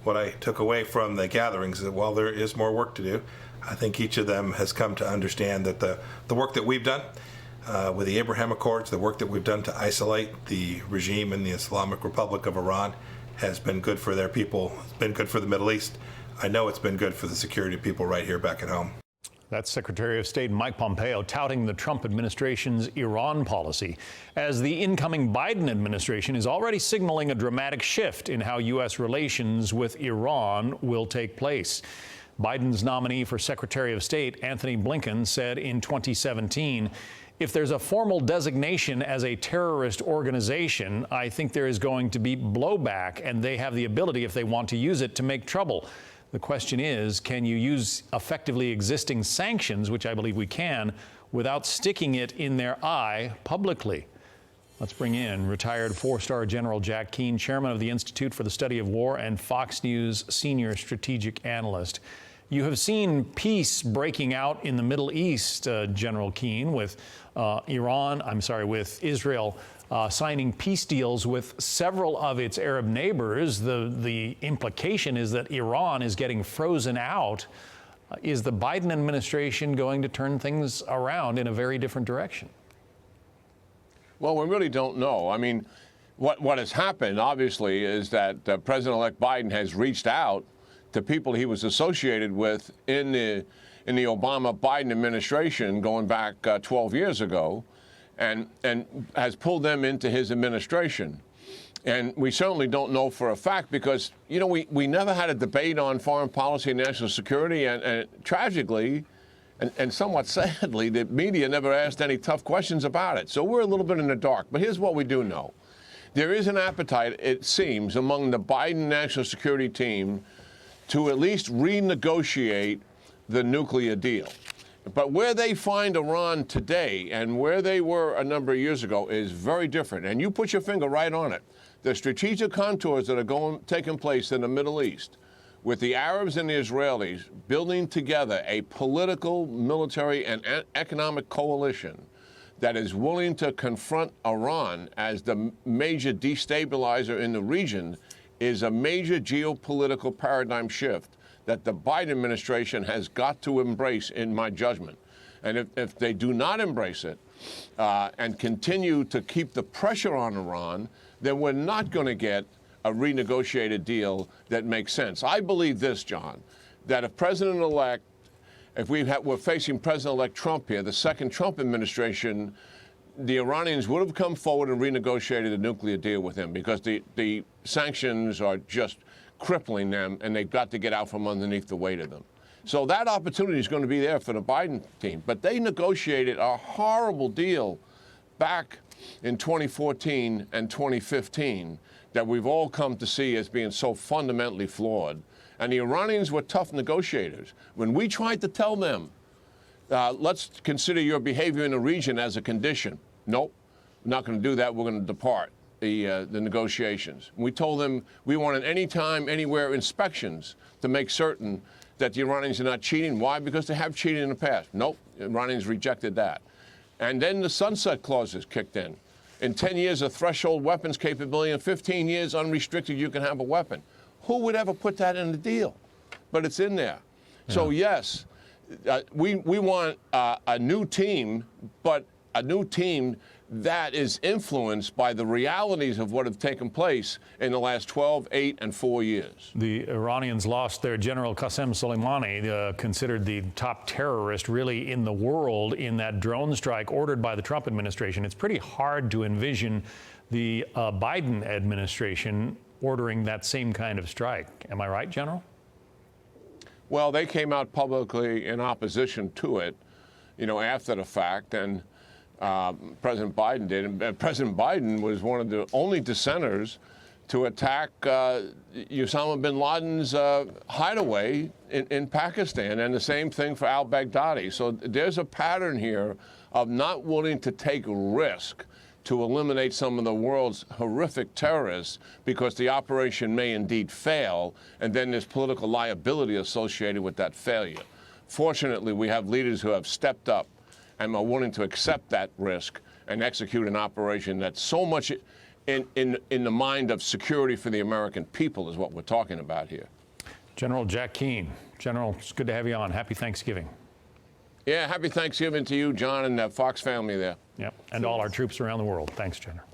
what I took away from the gatherings is that while there is more work to do, I think each of them has come to understand that the work that we've done with the Abraham Accords, the work that we've done to isolate the regime in the Islamic Republic of Iran has been good for their people. It's been good for the Middle East. I know it's been good for the security of people right here back at home. That's Secretary of State Mike Pompeo touting the Trump administration's Iran policy, as the incoming Biden administration is already signaling a dramatic shift in how U.S. relations with Iran will take place. Biden's nominee for Secretary of State, Anthony Blinken, said in 2017, "If there's a formal designation as a terrorist organization, I think there is going to be blowback, and they have the ability, if they want to use it, to make trouble. The question is, can you use effectively existing sanctions, which I believe we can, without sticking it in their eye publicly?" Let's bring in retired four-star General Jack Keane, chairman of the Institute for the Study of War and Fox News senior strategic analyst. You have seen peace breaking out in the Middle East, General Keane, with with Israel signing peace deals with several of its Arab neighbors. The implication is that Iran is getting frozen out. Is the Biden administration going to turn things around in a very different direction? Well, we really don't know. I mean, what has happened, obviously, is that President-elect Biden has reached out to people he was associated with in the Obama-Biden administration going back 12 years ago, and has pulled them into his administration. And we certainly don't know for a fact because, you know, we never had a debate on foreign policy and national security, and tragically, and somewhat sadly, the media never asked any tough questions about it. So we're a little bit in the dark. But here's what we do know. There is an appetite, it seems, among the Biden national security team to at least renegotiate the nuclear deal. But where they find Iran today and where they were a number of years ago is very different. And you put your finger right on it. The strategic contours that are taking place in the Middle East, with the Arabs and the Israelis building together a political, military, and economic coalition that is willing to confront Iran as the major destabilizer in the region, is a major geopolitical paradigm shift that the Biden administration has got to embrace, in my judgment. And if they do not embrace it and continue to keep the pressure on Iran, then we're not going to get a renegotiated deal that makes sense. I believe this, John, that if we're facing President-elect Trump here, the second Trump administration, the Iranians would have come forward and renegotiated a nuclear deal with him because the sanctions are just crippling them, and they've got to get out from underneath the weight of them. So that opportunity is going to be there for the Biden team. But they negotiated a horrible deal back in 2014 and 2015 that we've all come to see as being so fundamentally flawed. And the Iranians were tough negotiators. When we tried to tell them, let's consider your behavior in the region as a condition. Nope, we're not going to do that. We're going to depart the negotiations. We told them we wanted anytime, anywhere inspections to make certain that the Iranians are not cheating. Why? Because they have cheated in the past. Nope, the Iranians rejected that. And then the sunset clauses kicked in. In 10 years, a threshold weapons capability. In 15 years, unrestricted, you can have a weapon. Who would ever put that in the deal? But it's in there. Yeah. So, yes, we want a new team, but a new team that is influenced by the realities of what have taken place in the last 12, 8, and 4 years. The Iranians lost their General Qasem Soleimani, considered the top terrorist really in the world, in that drone strike ordered by the Trump administration. It's pretty hard to envision the Biden administration ordering that same kind of strike. Am I right, General? Well, they came out publicly in opposition to it, you know, after the fact, and President Biden did. And President Biden was one of the only dissenters to attack Osama bin Laden's hideaway in Pakistan, and the same thing for al-Baghdadi. So there's a pattern here of not willing to take risk to eliminate some of the world's horrific terrorists because the operation may indeed fail, and then there's political liability associated with that failure. Fortunately, we have leaders who have stepped up and are willing to accept that risk and execute an operation that's so much in the mind of security for the American people is what we're talking about here. General Jack Keane. General, it's good to have you on. Happy Thanksgiving. Yeah, happy Thanksgiving to you, John, and the Fox family there. Yep, and all our troops around the world. Thanks, General.